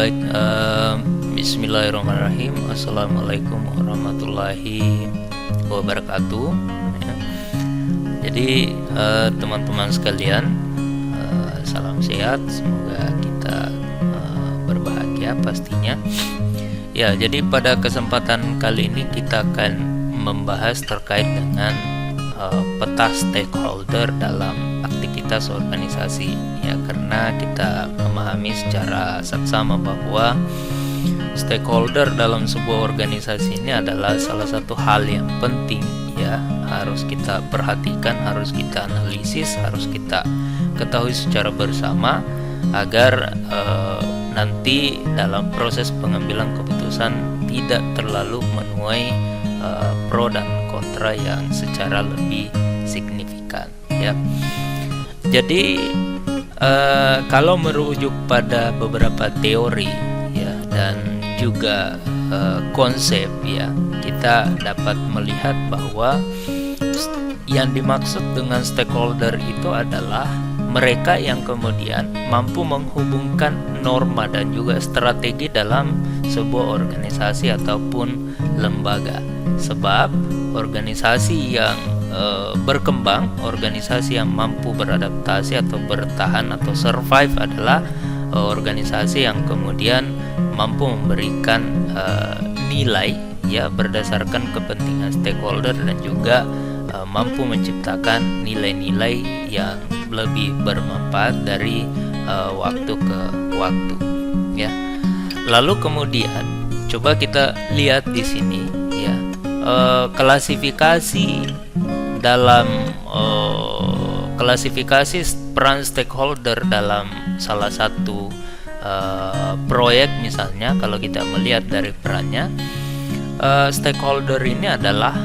Baik, bismillahirrahmanirrahim. Assalamualaikum warahmatullahi wabarakatuh. Ya. Jadi teman-teman sekalian, salam sehat. Semoga kita berbahagia pastinya. Ya, jadi pada kesempatan kali ini kita akan membahas terkait dengan peta stakeholder dalam aktivitas organisasi, ya, karena kita memahami secara saksama bahwa stakeholder dalam sebuah organisasi ini adalah salah satu hal yang penting, ya, harus kita perhatikan, harus kita analisis, harus kita ketahui secara bersama agar nanti dalam proses pengambilan keputusan tidak terlalu menuai pro dan kontra yang secara lebih signifikan, ya. Jadi kalau merujuk pada beberapa teori, ya, dan juga konsep, ya, kita dapat melihat bahwa yang dimaksud dengan stakeholder itu adalah mereka yang kemudian mampu menghubungkan norma dan juga strategi dalam sebuah organisasi ataupun lembaga. Sebab organisasi yang berkembang, organisasi yang mampu beradaptasi atau bertahan atau survive adalah organisasi yang kemudian mampu memberikan nilai, ya, berdasarkan kepentingan stakeholder dan juga mampu menciptakan nilai-nilai yang lebih bermanfaat dari waktu ke waktu, ya. Lalu kemudian coba kita lihat di sini, ya, klasifikasi dalam klasifikasi peran stakeholder dalam salah satu proyek. Misalnya kalau kita melihat dari perannya, stakeholder ini adalah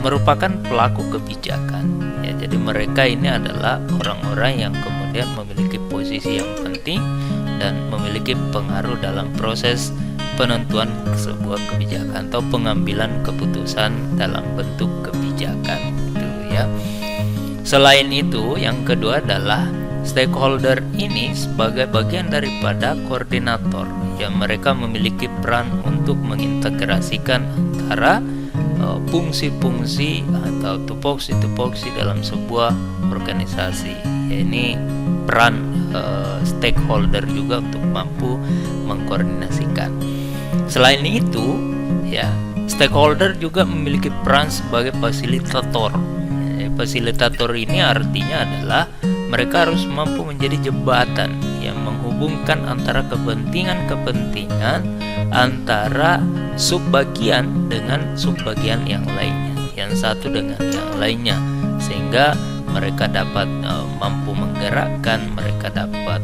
merupakan pelaku kebijakan, ya. Jadi mereka ini adalah orang-orang yang kemudian memiliki posisi yang penting dan memiliki pengaruh dalam proses penentuan sebuah kebijakan atau pengambilan keputusan dalam bentuk kebijakan, gitu, ya. Selain itu, yang kedua adalah stakeholder ini sebagai bagian daripada koordinator, yang mereka memiliki peran untuk mengintegrasikan antara fungsi-fungsi atau tupoksi-tupoksi dalam sebuah organisasi. Ya, ini peran stakeholder juga untuk mampu mengkoordinasikan. Selain itu, ya, stakeholder juga memiliki peran sebagai fasilitator. Fasilitator ini artinya adalah mereka harus mampu menjadi jembatan yang menghubungkan antara kepentingan-kepentingan antara subbagian dengan subbagian yang lainnya, yang satu dengan yang lainnya, sehingga mereka dapat mampu menggerakkan, mereka dapat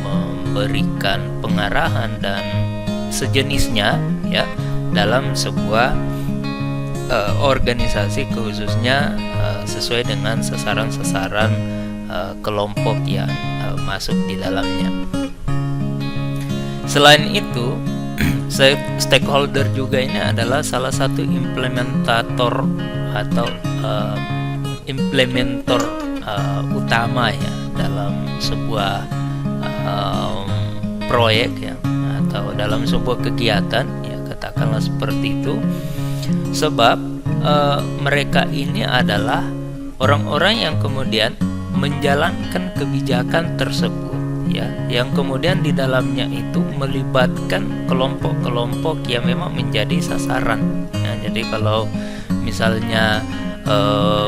memberikan pengarahan dan sejenisnya, ya, dalam sebuah organisasi, khususnya sesuai dengan sasaran-sasaran kelompok yang masuk di dalamnya. Selain itu, stakeholder juga ini adalah salah satu implementator atau implementer utama, ya, dalam sebuah proyek, ya, atau dalam sebuah kegiatan, ya, katakanlah seperti itu. Sebab mereka ini adalah orang-orang yang kemudian menjalankan kebijakan tersebut, ya, yang kemudian di dalamnya itu melibatkan kelompok-kelompok yang memang menjadi sasaran. Nah, jadi kalau misalnya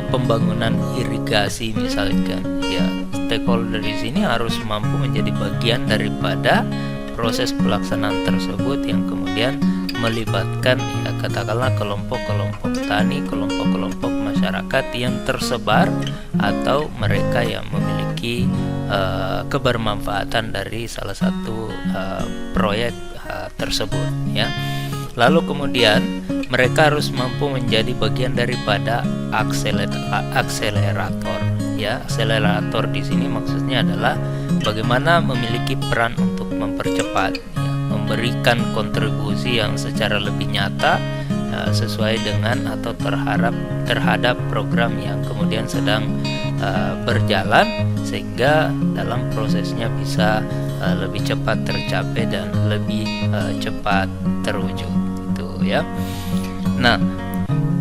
pembangunan irigasi misalkan, ya, stakeholder di sini harus mampu menjadi bagian daripada proses pelaksanaan tersebut yang kemudian melibatkan, ya, katakanlah kelompok-kelompok tani, kelompok-kelompok masyarakat yang tersebar atau mereka yang memiliki kebermanfaatan dari salah satu proyek tersebut, ya. Lalu kemudian mereka harus mampu menjadi bagian daripada akselerator, ya. Akselerator di sini maksudnya adalah bagaimana memiliki peran untuk mempercepat, ya, memberikan kontribusi yang secara lebih nyata sesuai dengan atau terhadap program yang kemudian sedang berjalan, sehingga dalam prosesnya bisa lebih cepat tercapai dan lebih cepat terwujud, gitu ya. Nah,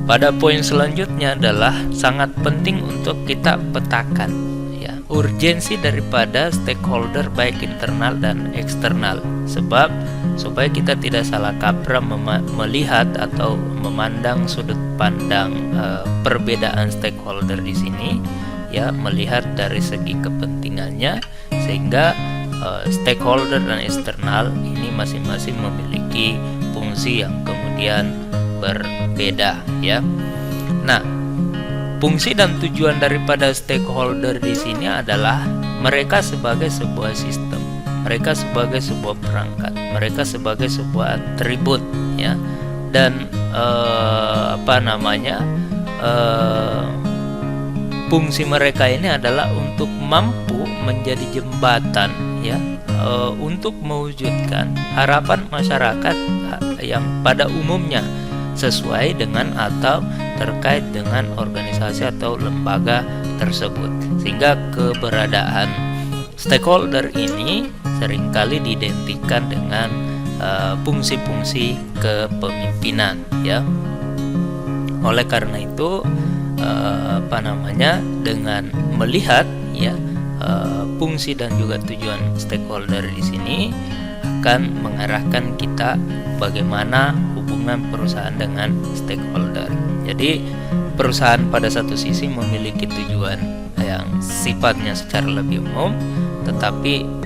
pada poin selanjutnya adalah sangat penting untuk kita petakan ya urgensi daripada stakeholder baik internal dan eksternal, sebab supaya kita tidak salah kaprah melihat atau memandang sudut pandang perbedaan stakeholder di sini ya, melihat dari segi kepentingannya, sehingga stakeholder dan eksternal ini masing-masing memiliki fungsi yang kemudian berbeda ya. Nah, fungsi dan tujuan daripada stakeholder di sini adalah mereka sebagai sebuah sistem, mereka sebagai sebuah perangkat, mereka sebagai sebuah atribut ya, dan fungsi mereka ini adalah untuk mampu menjadi jembatan ya, untuk mewujudkan harapan masyarakat yang pada umumnya sesuai dengan atau terkait dengan organisasi atau lembaga tersebut, sehingga keberadaan stakeholder ini seringkali diidentikan dengan fungsi-fungsi kepemimpinan ya. Oleh karena itu dengan melihat ya fungsi dan juga tujuan stakeholder di sini akan mengarahkan kita bagaimana hubungan perusahaan dengan stakeholder. Jadi perusahaan pada satu sisi memiliki tujuan yang sifatnya secara lebih umum, tetapi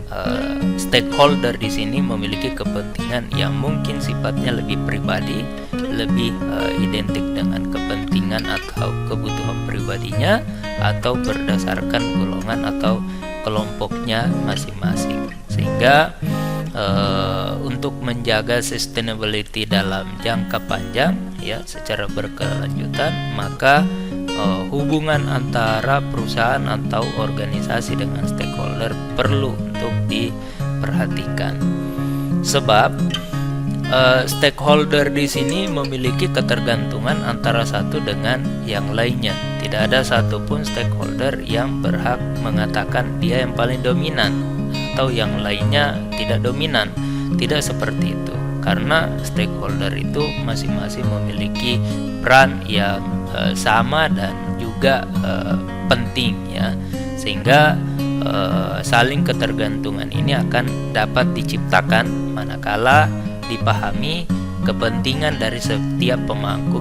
stakeholder di sini memiliki kepentingan yang mungkin sifatnya lebih pribadi, lebih identik dengan kepentingan atau kebutuhan pribadinya, atau berdasarkan golongan atau kelompoknya masing-masing, sehingga untuk menjaga sustainability dalam jangka panjang ya secara berkelanjutan, maka hubungan antara perusahaan atau organisasi dengan stakeholder perlu untuk diperhatikan, sebab stakeholder di sini memiliki ketergantungan antara satu dengan yang lainnya. Tidak ada satupun stakeholder yang berhak mengatakan dia yang paling dominan atau yang lainnya tidak dominan. Tidak seperti itu, karena stakeholder itu masing-masing memiliki peran yang sama dan juga penting ya, sehingga saling ketergantungan ini akan dapat diciptakan manakala dipahami kepentingan dari setiap pemangku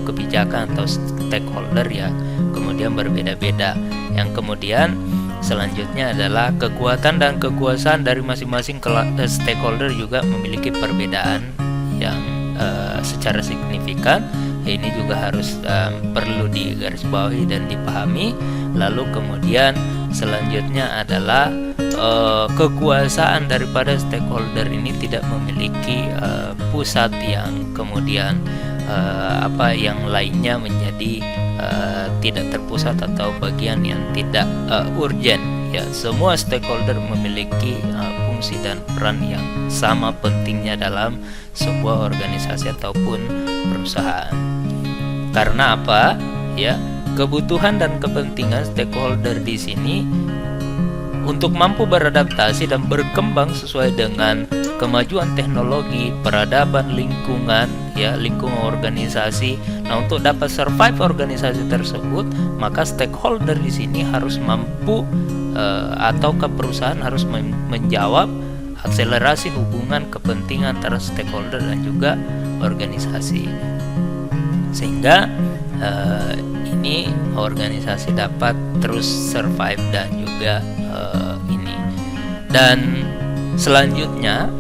kebijakan atau stakeholder ya kemudian berbeda-beda, yang kemudian selanjutnya adalah kekuatan dan kekuasaan dari masing-masing stakeholder juga memiliki perbedaan yang secara signifikan. Ini juga harus perlu digarisbawahi dan dipahami. Lalu kemudian selanjutnya adalah kekuasaan daripada stakeholder ini tidak memiliki pusat yang kemudian yang lainnya menjadi tidak terpusat atau bagian yang tidak urgent ya. Semua stakeholder memiliki fungsi dan peran yang sama pentingnya dalam sebuah organisasi ataupun perusahaan. Karena apa ya, kebutuhan dan kepentingan stakeholder di sini untuk mampu beradaptasi dan berkembang sesuai dengan kemajuan teknologi, peradaban lingkungan ya, lingkungan organisasi. Nah, untuk dapat survive organisasi tersebut, maka stakeholder di sini harus mampu atau perusahaan harus menjawab akselerasi hubungan kepentingan antara stakeholder dan juga organisasi, sehingga ini organisasi dapat terus survive dan juga dan selanjutnya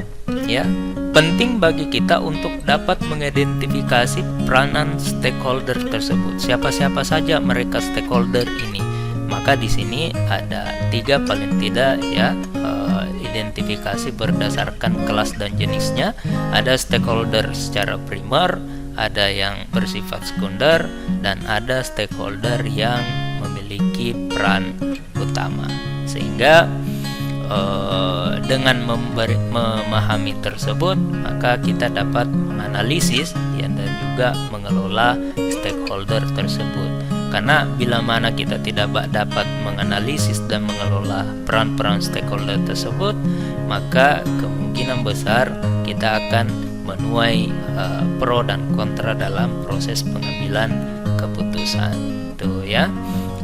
ya, penting bagi kita untuk dapat mengidentifikasi peranan stakeholder tersebut. Siapa-siapa saja mereka stakeholder ini? Maka di sini ada 3 paling tidak ya, identifikasi berdasarkan kelas dan jenisnya. Ada stakeholder secara primer, ada yang bersifat sekunder, dan ada stakeholder yang memiliki peran utama. Sehingga dengan memahami tersebut, maka kita dapat menganalisis ya, dan juga mengelola stakeholder tersebut. Karena bila mana kita tidak dapat menganalisis dan mengelola peran-peran stakeholder tersebut, maka kemungkinan besar kita akan menuai pro dan kontra dalam proses pengambilan keputusan. Tuh ya,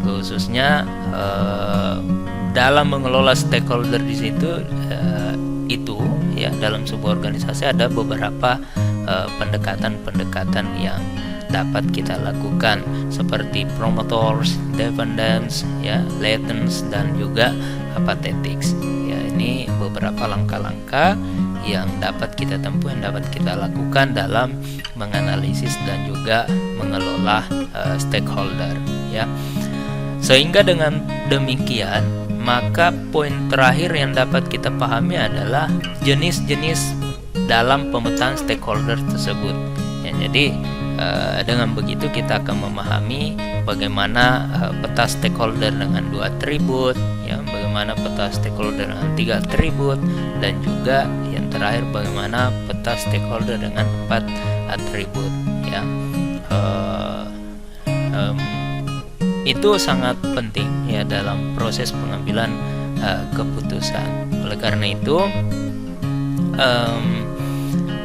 khususnya dalam mengelola stakeholder di situ itu ya, dalam sebuah organisasi ada beberapa pendekatan-pendekatan yang dapat kita lakukan, seperti promoters, dependents, ya, latents, dan juga apathetics. Ya, ini beberapa langkah-langkah yang dapat kita tempuh, yang dapat kita lakukan dalam menganalisis dan juga mengelola stakeholder. Ya, sehingga dengan demikian, maka poin terakhir yang dapat kita pahami adalah jenis-jenis dalam pemetaan stakeholder tersebut. Ya, jadi dengan begitu kita akan memahami bagaimana peta stakeholder dengan 2 atribut, ya, bagaimana peta stakeholder dengan 3 atribut, dan juga yang terakhir bagaimana peta stakeholder dengan 4 atribut. Ya, itu sangat penting ya dalam proses pengambilan keputusan. Oleh karena itu,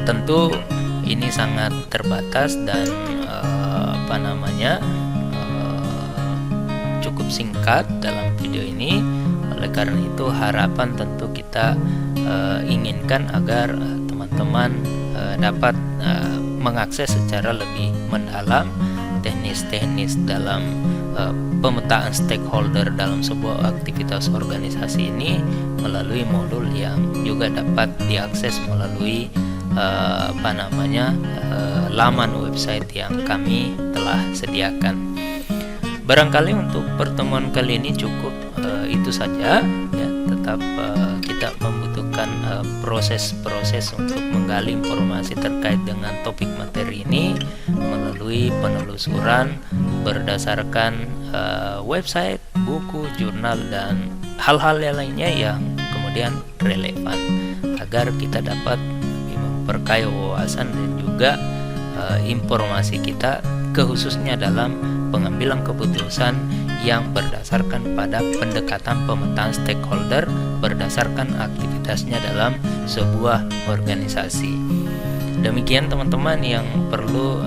tentu ini sangat terbatas dan cukup singkat dalam video ini. Oleh karena itu, harapan tentu kita inginkan agar teman-teman dapat mengakses secara lebih mendalam teknis-teknis dalam pemetaan stakeholder dalam sebuah aktivitas organisasi ini melalui modul yang juga dapat diakses melalui laman website yang kami telah sediakan. Barangkali untuk pertemuan kali ini cukup itu saja ya. Tetap kita membutuhkan proses-proses untuk menggali informasi terkait dengan topik materi ini melalui penelusuran berdasarkan website, buku, jurnal, dan hal-hal lainnya yang kemudian relevan agar kita dapat memperkaya wawasan dan juga informasi kita, khususnya dalam pengambilan keputusan yang berdasarkan pada pendekatan pemetaan stakeholder berdasarkan aktivitasnya dalam sebuah organisasi. Demikian teman-teman yang perlu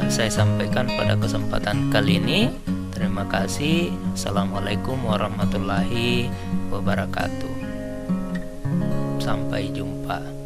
saya sampaikan pada kesempatan kali ini. Terima kasih. Assalamualaikum warahmatullahi wabarakatuh. Sampai jumpa.